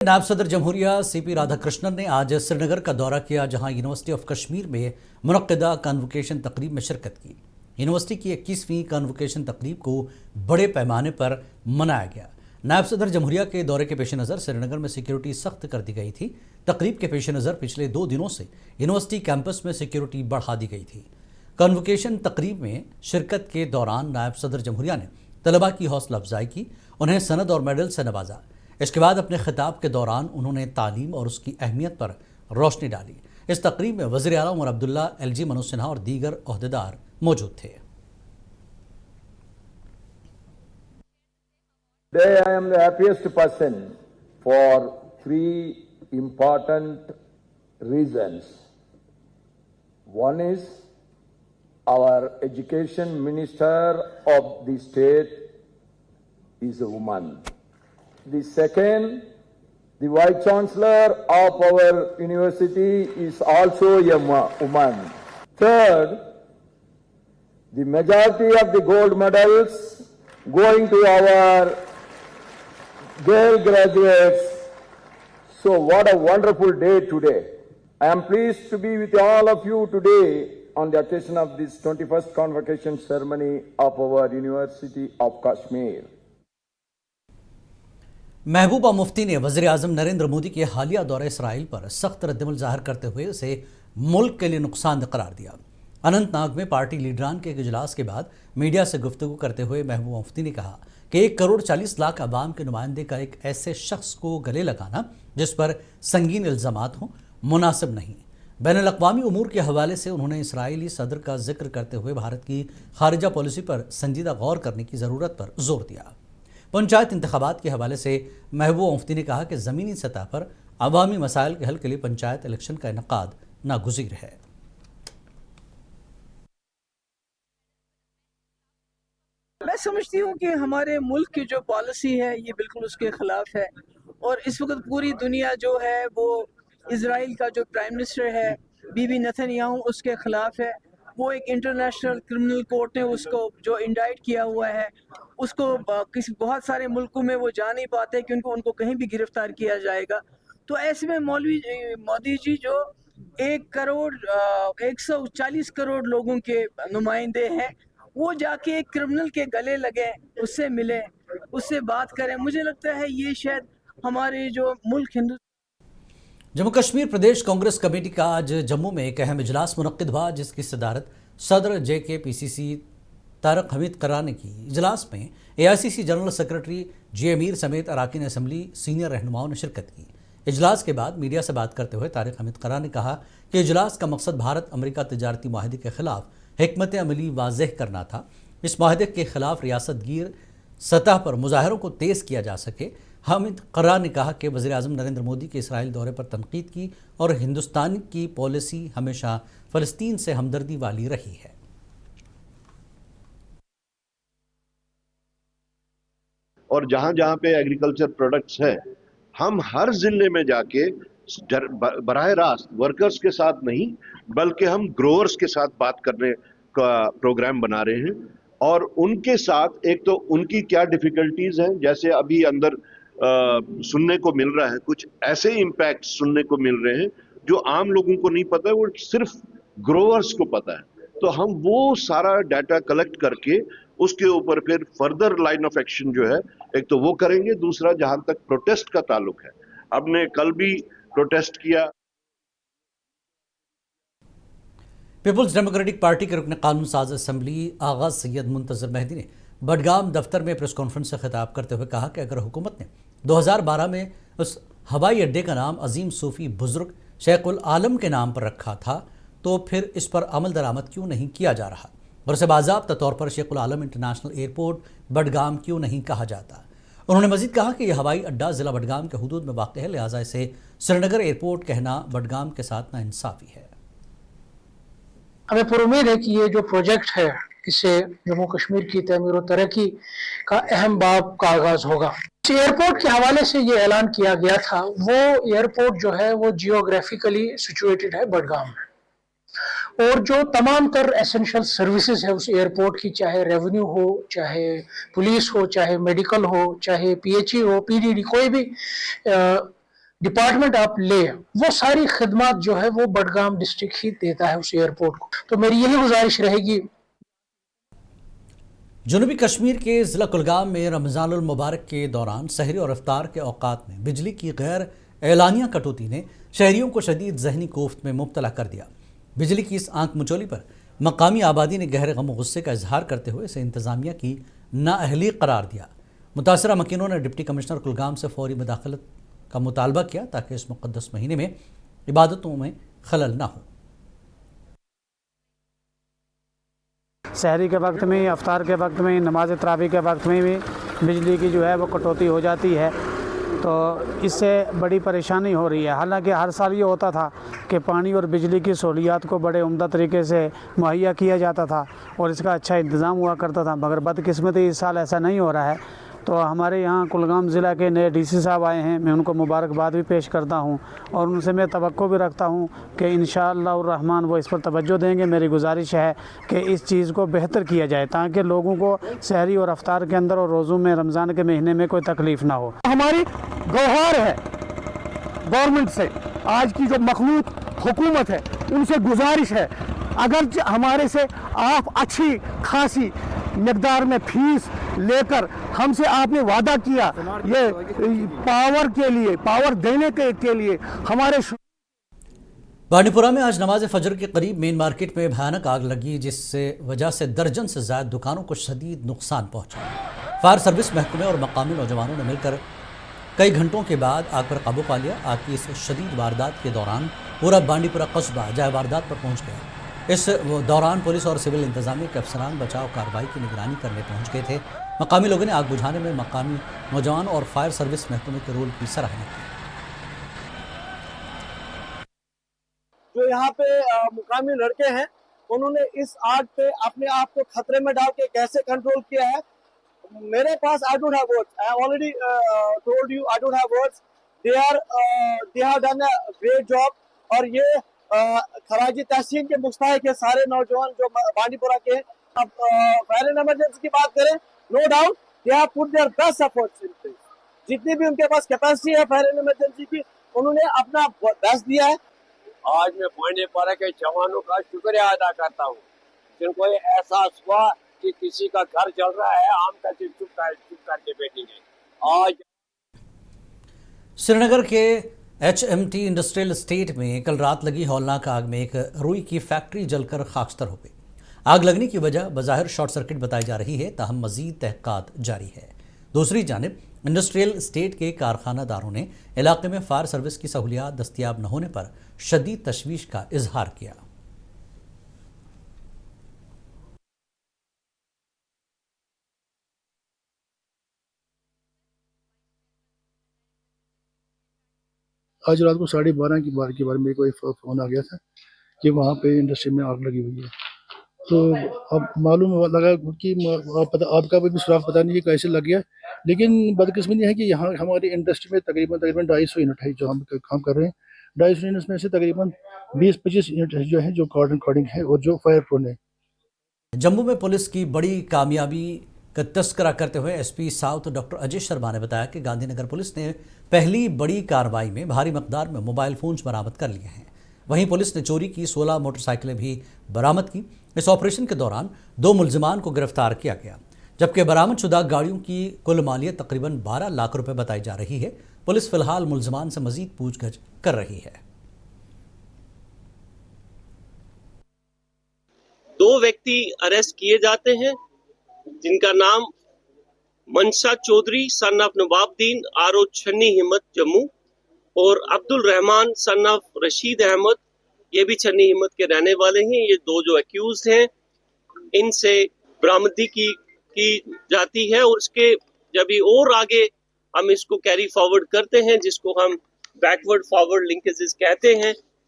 नायब सदर जमहूरिया CP राधाकृष्णन ने आज श्रीनगर का दौरा किया, जहां यूनिवर्सिटी ऑफ कश्मीर में मुनक्किदा कन्वोकेशन तकरीब में शिरकत की। यूनिवर्सिटी की 21वीं कन्वोकेशन तकरीब को बड़े पैमाने पर मनाया गया। नायब सदर जमहूरिया के दौरे के पेश नज़र श्रीनगर में सिक्योरिटी सख्त कर दी गई थी। तकरीब के पेश नज़र पिछले 2 दिनों से यूनिवर्सिटी कैंपस में सिक्योरिटी बढ़ा दी गई थी। कन्वोकेशन तकरीब में शिरकत के दौरान नायब सदर जमहूरिया ने तलबा की हौसला अफजाई की, उन्हें सनद और मेडल से नवाजा। इसके बाद अपने खिताब के दौरान उन्होंने तालीम और उसकी अहमियत पर रोशनी डाली। इस तकरीब में वज़ीर आला उमर अब्दुल्ला, LG मनोज सिन्हा और दीगर ओहदेदार मौजूद थे। Today I am the happiest person for 3 important reasons. One is our education minister of the state is a woman. The second, the Vice Chancellor of our university is also a woman. Third, the majority of the gold medals going to our girl graduates. So what a wonderful day today. I am pleased to be with all of you today on the occasion of this 21st convocation ceremony of our University of Kashmir. Mehbooba Mufti ने वज़ीर आज़म नरेंद्र मोदी के हालिया दौरे Israel पर सख्त रद्दमल ज़ाहिर करते हुए उसे मुल्क के लिए नुकसानदेह करार दिया। अनंतनाग में पार्टी लीडरान के एक इजलास के बाद मीडिया से गुफ्तगू करते हुए महबूबा मुफ्ती ने कहा कि 1 करोड़ 40 लाख अवाम के नुमाइंदे का एक ऐसे शख्स को गले लगाना जिस पर संगीन इल्ज़ामात हों, मुनासिब नहीं। बैनुल-अक़वामी उमूर के हवाले से उन्होंने इसराइली सदर का जिक्र करते हुए भारत की खारिजा पॉलिसी पर संजीदा गौर करने की ज़रूरत पर जोर दिया। पंचायत इंतखाबात के हवाले से महबूबा मुफ्ती ने कहा कि ज़मीनी सतह पर अवामी मसाइल के हल के लिए पंचायत इलेक्शन का इनकाद नागुज़ीर है। मैं समझती हूँ कि हमारे मुल्क की जो पॉलिसी है ये बिल्कुल उसके खिलाफ है, और इस वक्त पूरी दुनिया जो है वो इजराइल का जो प्राइम मिनिस्टर है बीबी नेतन्याहू उसके खिलाफ है। वो एक इंटरनेशनल क्रिमिनल कोर्ट ने उसको जो इंडाइट किया हुआ है, उसको किसी बहुत सारे मुल्कों में वो जा नहीं पाते कि उनको कहीं भी गिरफ्तार किया जाएगा। तो ऐसे में मोदी जी जो 1 करोड़ 140 करोड़ लोगों के नुमाइंदे हैं, वो जाके एक क्रिमिनल के गले लगे, उससे मिले, उससे बात करें। मुझे लगता है ये शायद हमारे जो मुल्क हिंदू जम्मू कश्मीर प्रदेश कांग्रेस कमेटी का आज जम्मू में एक अहम इजलास मुनक्किद हुआ, जिसकी सदारत सदर JK-PCC तारक हमीद करार ने की। इजलास में AICC जनरल सेक्रेटरी G अमीर समेत अरकान असम्बली सीनियर रहनुमाओं ने शिरकत की। इजलास के बाद मीडिया से बात करते हुए तारक हमीद करार ने कहा कि इजलास का मकसद भारत अमेरिका तजारती माहदे के खिलाफ हिकमत अमली वाज़ेह करना था। इस माहदे के खिलाफ रियासतगीर सतह पर मुजाहरों को तेज़ किया जा सके। हामिद करार ने कहा कि वज़ीर आज़म नरेंद्र मोदी के इसराइल दौरे पर तनकीद की और हिंदुस्तान की पॉलिसी हमेशा फ़लस्तीन से हमदर्दी वाली रही है। और जहां जहां पे एग्रीकल्चर प्रोडक्ट्स हैं, हम हर जिले में जाके बराह रास्त वर्कर्स के साथ नहीं बल्कि हम ग्रोअर्स के साथ बात करने का प्रोग्राम बना रहे हैं, और उनके साथ एक तो उनकी क्या डिफिकल्टीज हैं, जैसे अभी अंदर सुनने को मिल रहा है, कुछ ऐसे इम्पैक्ट सुनने को मिल रहे हैं जो आम लोगों को नहीं पता है, वो सिर्फ ग्रोअर्स को पता है। तो हम वो सारा डाटा कलेक्ट करके उसके ऊपर फिर फर्दर लाइन ऑफ एक्शन जो है, एक तो वो करेंगे, दूसरा जहां तक प्रोटेस्ट का ताल्लुक है, हमने कल भी प्रोटेस्ट किया। पीपल्स डेमोक्रेटिक पार्टी के रुकन कानून साज असम्बली आगाज सैयद मुंतज़र मेहदी ने बडगाम दफ्तर में प्रेस कॉन्फ्रेंस से खिताब करते हुए कहा कि अगर हुकूमत ने 2012 में उस हवाई अड्डे का नाम अजीम सूफी बुजुर्ग शेखुल आलम के नाम पर रखा था, तो फिर इस पर अमल दरामद क्यों नहीं किया जा रहा, और उसे बाज़ाब्ता तौर पर शेखुल आलम इंटरनेशनल एयरपोर्ट बडगाम क्यों नहीं कहा जाता। उन्होंने मजीद कहा कि यह हवाई अड्डा ज़िला बडगाम के हदूद में वाक़ है, लिहाजा इसे श्रीनगर एयरपोर्ट कहना बडगाम के साथ नाइंसाफ़ी है। हमें पूरी उम्मीद है कि ये जो प्रोजेक्ट है इससे जम्मू कश्मीर की तमीर और तरक्की का अहम बाब का आगाज होगा। इस एयरपोर्ट के हवाले से ये ऐलान किया गया था, वो एयरपोर्ट जो है वो जियोग्राफिकली सिचुएटेड है बडगाम में, और जो तमाम तर एसेंशियल सर्विसेज है उस एयरपोर्ट की, चाहे रेवेन्यू हो, चाहे पुलिस हो, चाहे मेडिकल हो, चाहे PHE हो, PDD, कोई भी डिपार्टमेंट आप ले, वो सारी खिदमत जो है वो बडगाम डिस्ट्रिक्ट ही देता है उस एयरपोर्ट को। तो मेरी यही गुजारिश रहेगी। जनूबी कश्मीर के ज़िला कुलगाम में रमज़ानुल मुबारक के दौरान सहरी और इफ्तार के औकात में बिजली की गैर एलानिया कटौती ने शहरियों को शदीद ज़हनी कोफ्त में मुब्तला कर दिया। बिजली की इस आंख मुचोली पर मकामी आबादी ने गहरे गम और गुस्से का इजहार करते हुए इसे इंतज़ामिया की नाअहली करार दिया। मुतासरा मकीनों ने डिप्टी कमिश्नर कुलगाम से फौरी मुदाखलत का मुतालबा किया ताकि इस मुक़द्दस महीने में इबादतों में खलल ना हो। सहरी के वक्त में, अफ्तार के वक्त में, नमाज तरावी के वक्त में भी बिजली की जो है वो कटौती हो जाती है, तो इससे बड़ी परेशानी हो रही है। हालांकि हर साल ये होता था कि पानी और बिजली की सहूलियात को बड़े उम्दा तरीके से मुहैया किया जाता था और इसका अच्छा इंतज़ाम हुआ करता था, मगर बदकिस्मती इस साल ऐसा नहीं हो रहा है। तो हमारे यहाँ कुलगाम ज़िला के नए डीसी साहब आए हैं, मैं उनको मुबारकबाद भी पेश करता हूँ और उनसे मैं तवक्को भी रखता हूँ कि इंशाअल्लाह रहमान वो इस पर तवज्जो देंगे। मेरी गुजारिश है कि इस चीज़ को बेहतर किया जाए ताकि लोगों को सहरी और अफ्तार के अंदर और रोज़ों में रमज़ान के महीने में कोई तकलीफ़ ना हो। हमारी गौहार है गवर्नमेंट से, आज की जो मखलूक हुकूमत है उनसे गुजारिश है, अगर हमारे से आप अच्छी खासी मिकदार में फीस लेकर हमसे आपने वादा किया ये पावर के लिए, पावर देने के लिए हमारे। बांडीपुरा में आज नमाज फजर के करीब मेन मार्केट में भयानक आग लगी, जिससे वजह से दर्जन से ज़्यादा दुकानों को शदीद नुकसान पहुंचा। फायर सर्विस महकमे और मकामी नौजवानों ने मिलकर कई घंटों के बाद आग पर काबू पा लिया। आग की इस शदीद वारदात के दौरान पूरा बांडीपुरा कस्बा जाए वारदात पर पहुंच गया। इस दौरान पुलिस और सिविल इंतजामिया के अफसरान बचाव कार्रवाई की निगरानी करने पहुंच गए थे। मकामी लोगों ने आग बुझाने में मकामी नौजवान और फायर सर्विस महकमे के रोल की सराहना की। जो यहाँ पे मुकामी लड़के हैं उन्होंने इस आग पे अपने आप को खतरे में डाल के कैसे कंट्रोल किया है, मेरे पास I don't have words. I already told you I don't have words. They have done a great job. और ये खराजी तहसीन के मुस्तहिक है सारे नौजवान जो बांडीपुरा के। अब फायर एंड इमरजेंसी की बात करें, no doubt they have put their best efforts in place. जितनी भी उनके पास कैपेसिटी है फायर एंड इमरजेंसी की, उन्होंने अपना बेस्ट दिया है। आज मैं बांडीपुरा के जवानों का शुक्रिया अदा करता हूँ जिनको ये एहसास हुआ कि किसी का घर जल रहा है, आम का चुप करके बैठेंगे। आज श्रीनगर के HMT इंडस्ट्रियल एस्टेट में कल रात लगी हौलनाक आग में एक रुई की फैक्ट्री जलकर खाकस्तर हो गई। आग लगने की वजह बज़ाहिर शॉर्ट सर्किट बताई जा रही है, ताहम मजीद तहक़ीक़ात जारी है। दूसरी जानिब इंडस्ट्रियल एस्टेट के कारखानादारों ने इलाके में फायर सर्विस की सहूलियात दस्तियाब न होने पर शदीद तशवीश का इजहार किया। आज रात को 12:30 के बारे में मेरे को एक फ़ोन आ गया था कि वहाँ पे इंडस्ट्री में आग लगी हुई है। तो अब मालूम लगा कि आपका भी सुराग पता नहीं है कैसे लग गया, लेकिन बदकिस्मती है कि यहाँ हमारी इंडस्ट्री में तकरीबन 250 यूनिट है जो हम काम कर रहे हैं। 250 यूनिट में से तकरीबन 20-25 यूनिट जो है जो कार्ड रिकॉर्डिंग है और जो फायर प्रूफ है। जम्मू में पुलिस की बड़ी कामयाबी का तस्करा करते हुए SP south doctor Ajay Sharma ने बताया कि गांधीनगर पुलिस ने पहली बड़ी कार्रवाई में भारी मकदार में मोबाइल फोन्स बरामद कर लिए हैं। वहीं पुलिस ने चोरी की 16 मोटरसाइकिलें भी बरामद की। इस ऑपरेशन के दौरान 2 मुल्जिमान को गिरफ्तार किया गया, जबकि बरामदशुदा गाड़ियों की कुल मालियत तकरीबन 12 लाख रुपए बताई जा रही है। पुलिस फिलहाल मुल्जिमान से मजीद पूछगछ कर रही है। 2 व्यक्ति अरेस्ट किए जाते हैं जिनका नाम मनशा चौधरी सन ऑफ नवाबुद्दीन RO छन्नी हिम्मत जम्मू और अब्दुल रहमान सन ऑफ रशीद अहमद, ये भी छन्नी हिम्मत के रहने वाले हैं। ये 2 जो एक्यूज हैं इनसे बरामदगी की जाती है और उसके जब ये और आगे हम इसको कैरी फॉरवर्ड करते हैं जिसको हम बैकवर्ड फॉरवर्ड लिंकेजेस कहते हैं,